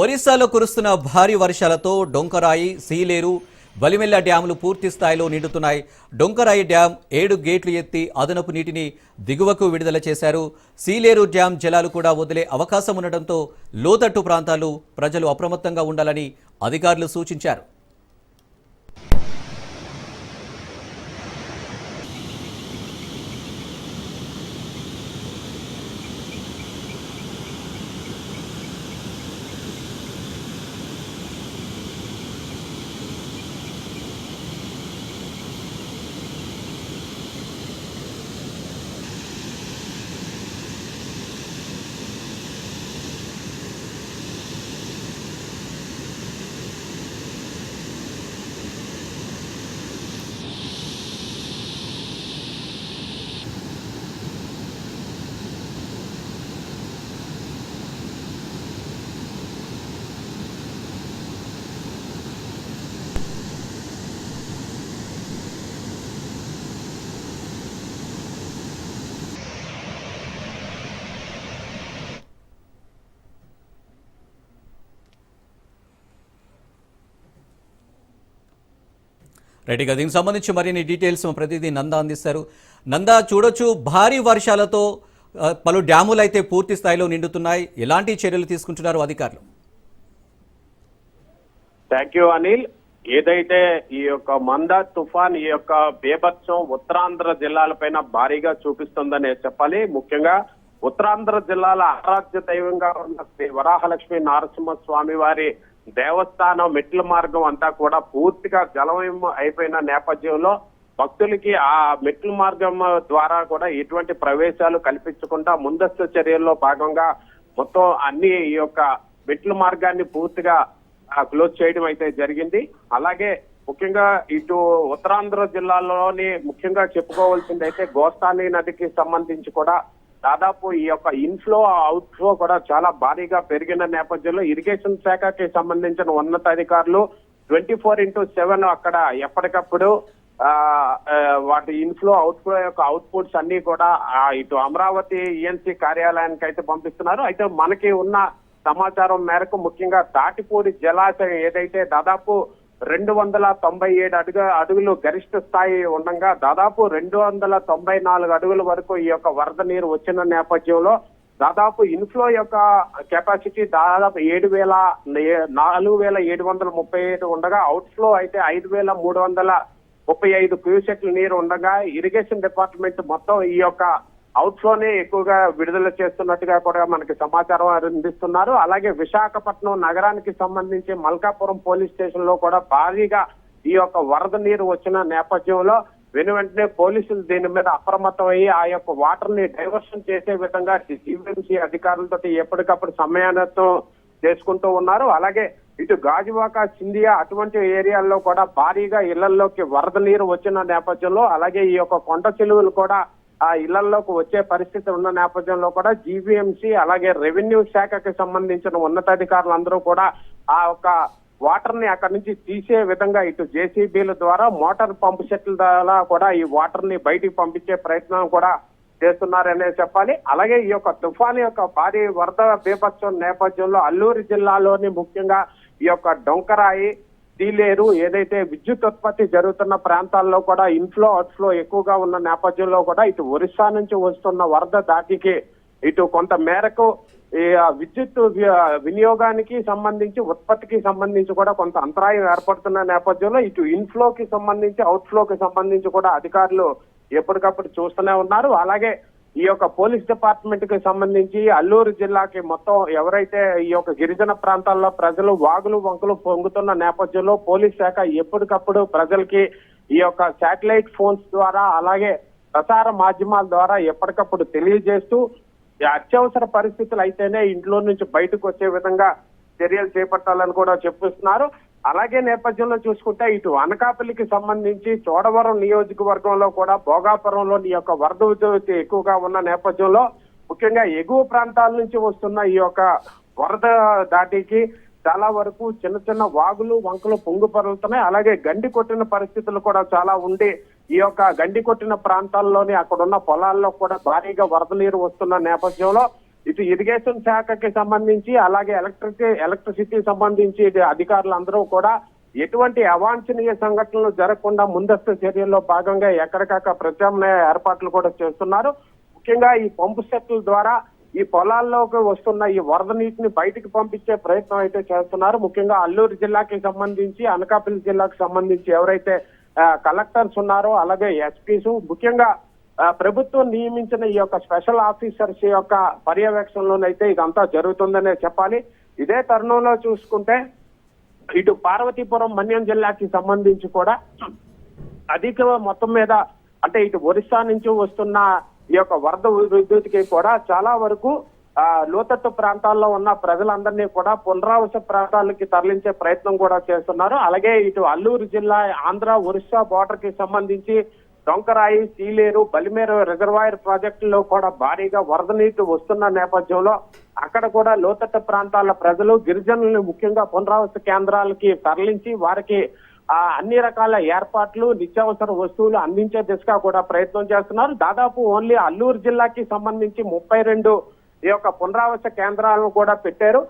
ఒరిస్సాలో కురుస్తున్న భారీ వర్షాలతో డొంకరాయి, సీలేరు, వలిమెల్ల డ్యాంలు పూర్తి స్థాయిలో నిండుతున్నాయి. డొంకరాయి డ్యాం 7 గేట్లు ఎత్తి అదనపు నీటిని దిగువకు విడుదల చేశారు. సీలేరు డ్యాం జలాలు కూడా వదిలే అవకాశం ఉండడంతో లోతట్టు ప్రాంతాలు ప్రజలు అప్రమత్తంగా ఉండాలని అధికారులు సూచించారు. రెడ్డిగా దీనికి సంబంధించి మరిన్ని డీటెయిల్స్ ప్రతిదీ నందా అందిస్తారు. నందా, చూడొచ్చు భారీ వర్షాలతో పలు డ్యాములు అయితే పూర్తి స్థాయిలో నిండుతున్నాయి. ఎలాంటి చర్యలు తీసుకుంటున్నారు అధికారులు? Thank you Anil. ఏదైతే ఈ యొక్క మందా తుఫాన్ ఈ యొక్క బేభత్సం ఉత్తరాంధ్ర జిల్లాలపైన భారీగా చూపిస్తుందనే చెప్పాలి. ముఖ్యంగా ఉత్తరాంధ్ర జిల్లాల ఆరాధ్య దైవంగా ఉన్న శ్రీ వరాహలక్ష్మి నరసింహ స్వామి వారి దేవస్థానం మెట్ల మార్గం అంతా కూడా పూర్తిగా జలమయం అయిపోయిన నేపథ్యంలో భక్తులకి ఆ మెట్ల మార్గం ద్వారా కూడా ఎటువంటి ప్రవేశాలు కల్పించకుండా ముందస్తు చర్యల్లో భాగంగా మొత్తం అన్ని ఈ యొక్క మెట్ల మార్గాన్ని పూర్తిగా క్లోజ్ చేయడం అయితే జరిగింది. అలాగే ముఖ్యంగా ఇటు ఉత్తరాంధ్ర జిల్లాలోని ముఖ్యంగా చెప్పుకోవాల్సింది అయితే గోస్తాని నదికి సంబంధించి కూడా దాదాపు ఈ యొక్క ఇన్ఫ్లో అవుట్ ఫ్లో కూడా చాలా భారీగా పెరిగిన నేపథ్యంలో ఇరిగేషన్ శాఖకి సంబంధించిన ఉన్నతాధికారులు 24/7 అక్కడ ఎప్పటికప్పుడు వాటి ఇన్ఫ్లో అవుట్ ఫ్లో యొక్క అవుట్పుట్స్ అన్ని కూడా ఇటు అమరావతి ఈఎన్సీ కార్యాలయానికి అయితే పంపిస్తున్నారు. అయితే మనకి ఉన్న సమాచారం మేరకు ముఖ్యంగా తాటిపూడి జలాశయం ఏదైతే దాదాపు 297 అడుగులు గరిష్ట స్థాయి ఉండగా దాదాపు 294 అడుగుల వరకు ఈ యొక్క వరద నీరు వచ్చిన నేపథ్యంలో దాదాపు ఇన్ఫ్లో యొక్క కెపాసిటీ దాదాపు 4,737 ఉండగా అవుట్ ఫ్లో అయితే 5,335 క్యూసెక్ల నీరు ఉండగా ఇరిగేషన్ డిపార్ట్మెంట్ మొత్తం ఈ యొక్క అవుట్ ఫ్లోనే ఎక్కువగా విడుదల చేస్తున్నట్టుగా కూడా మనకి సమాచారం అందిస్తున్నారు. అలాగే విశాఖపట్నం నగరానికి సంబంధించి మల్కాపురం పోలీస్ స్టేషన్ లో కూడా భారీగా ఈ యొక్క వరద నీరు వచ్చిన నేపథ్యంలో వెంటనే పోలీసులు దీని మీద అప్రమత్తం అయ్యి ఆ యొక్క వాటర్ ని డైవర్షన్ చేసే విధంగా జీవీఎంసీ అధికారులతో ఎప్పటికప్పుడు సమన్వయం చేసుకుంటూ ఉన్నారు. అలాగే ఇటు గాజువాక, సింధియా అటువంటి ఏరియాల్లో కూడా భారీగా ఇళ్లలోకి వరద నీరు వచ్చిన నేపథ్యంలో అలాగే ఈ యొక్క కొండ చెలువులు కూడా ఆ ఇళ్లలోకి వచ్చే పరిస్థితి ఉన్న నేపథ్యంలో కూడా జీవీఎంసీ అలాగే రెవెన్యూ శాఖకి సంబంధించిన ఉన్నతాధికారులందరూ కూడా ఆ యొక్క వాటర్ ని అక్కడి నుంచి తీసే విధంగా ఇటు జేసీబీల ద్వారా మోటార్ పంపు సెట్ల ద్వారా కూడా ఈ వాటర్ ని బయటికి పంపించే ప్రయత్నం కూడా చేస్తున్నారనే చెప్పాలి. అలాగే ఈ యొక్క తుఫాను యొక్క భారీ వరద బీభత్సం నేపథ్యంలో అల్లూరు జిల్లాలోని ముఖ్యంగా ఈ యొక్క డొంకరాయి, సీలేరు ఏదైతే విద్యుత్ ఉత్పత్తి జరుగుతున్న ప్రాంతాల్లో కూడా ఇన్ఫ్లో అవుట్ఫ్లో ఎక్కువగా ఉన్న నేపథ్యంలో కూడా ఇటు ఒరిస్సా నుంచి వస్తున్న వరద దాటికి ఇటు కొంత మేరకు ఈ విద్యుత్ వినియోగానికి సంబంధించి ఉత్పత్తికి సంబంధించి కూడా కొంత అంతరాయం ఏర్పడుతున్న నేపథ్యంలో ఇటు ఇన్ఫ్లోకి సంబంధించి అవుట్ఫ్లోకి సంబంధించి కూడా అధికారులు ఎప్పటికప్పుడు చూస్తూనే ఉన్నారు. అలాగే ఈ యొక్క పోలీస్ డిపార్ట్మెంట్ కి సంబంధించి అల్లూరు జిల్లాకి మొత్తం ఎవరైతే ఈ యొక్క గిరిజన ప్రాంతాల్లో ప్రజలు వాగులు వంకలు పొంగుతున్న నేపథ్యంలో పోలీస్ శాఖ ఎప్పటికప్పుడు ప్రజలకి ఈ యొక్క శాటిలైట్ ఫోన్స్ ద్వారా అలాగే ప్రసార మాధ్యమాల ద్వారా ఎప్పటికప్పుడు తెలియజేస్తూ అత్యవసర పరిస్థితులు అయితేనే ఇంట్లో నుంచి బయటకు వచ్చే విధంగా చర్యలు చేపట్టాలని కూడా చెప్పిస్తున్నారు. అలాగే నేపథ్యంలో చూసుకుంటే ఇటు అనకాపల్లికి సంబంధించి చోడవరం నియోజకవర్గంలో కూడా భోగాపురంలో ఈ యొక్క వరద ఉధృతి ఎక్కువగా ఉన్న నేపథ్యంలో ముఖ్యంగా ఎగువ ప్రాంతాల నుంచి వస్తున్న ఈ యొక్క వరద దాటికి చాలా వరకు చిన్న చిన్న వాగులు వంకలు పొంగు పరుగుతున్నాయి. అలాగే గండి కొట్టిన పరిస్థితులు కూడా చాలా ఉండి ఈ యొక్క గండి కొట్టిన ప్రాంతాల్లోని అక్కడ ఉన్న పొలాల్లో కూడా భారీగా వరద నీరు వస్తున్న నేపథ్యంలో ఇటు ఇరిగేషన్ శాఖకి సంబంధించి అలాగే ఎలక్ట్రిసిటీ సంబంధించి అధికారులందరూ కూడా ఎటువంటి అవాంఛనీయ సంఘటనలు జరగకుండా ముందస్తు చర్యల్లో భాగంగా ఎక్కడికక్కడ ప్రత్యామ్నాయ ఏర్పాట్లు కూడా చేస్తున్నారు. ముఖ్యంగా ఈ పంపు సెట్ల ద్వారా ఈ పొలాల్లోకి వస్తున్న ఈ వరద నీటిని బయటికి పంపించే ప్రయత్నం అయితే చేస్తున్నారు. ముఖ్యంగా అల్లూరు జిల్లాకి సంబంధించి, అనకాపల్లి జిల్లాకు సంబంధించి ఎవరైతే కలెక్టర్స్ ఉన్నారో అలాగే ఎస్పీస్, ముఖ్యంగా ప్రభుత్వం నియమించిన ఈ యొక్క స్పెషల్ ఆఫీసర్స్ యొక్క పర్యవేక్షణలోనైతే ఇదంతా జరుగుతుందనే చెప్పాలి. ఇదే తరుణంలో చూసుకుంటే ఇటు పార్వతీపురం మన్యం జిల్లాకి సంబంధించి కూడా అధిక మొత్తం మీద అంటే ఇటు ఒరిస్సా నుంచి వస్తున్న ఈ యొక్క వరద విద్యుత్కి కూడా చాలా వరకు లోతట్టు ప్రాంతాల్లో ఉన్న ప్రజలందరినీ కూడా పునరావాస ప్రాంతాలకి తరలించే ప్రయత్నం కూడా చేస్తున్నారు. అలాగే ఇటు అల్లూరు జిల్లా ఆంధ్ర ఒరిస్సా బోర్డర్ కి సంబంధించి డొంకరాయి, సీలేరు, బలిమేరు రిజర్వాయర్ ప్రాజెక్టుల్లో కూడా భారీగా వరద నీటి వస్తున్న నేపథ్యంలో అక్కడ కూడా లోతట్టు ప్రాంతాల ప్రజలు, గిరిజనులను ముఖ్యంగా పునరావాస కేంద్రాలకి తరలించి వారికి అన్ని రకాల ఏర్పాట్లు, నిత్యావసర వస్తువులు అందించే దిశగా కూడా ప్రయత్నం చేస్తున్నారు. దాదాపు ఓన్లీ అల్లూరు జిల్లాకి సంబంధించి 32 ఈ యొక్క పునరావాస కేంద్రాలను కూడా పెట్టారు.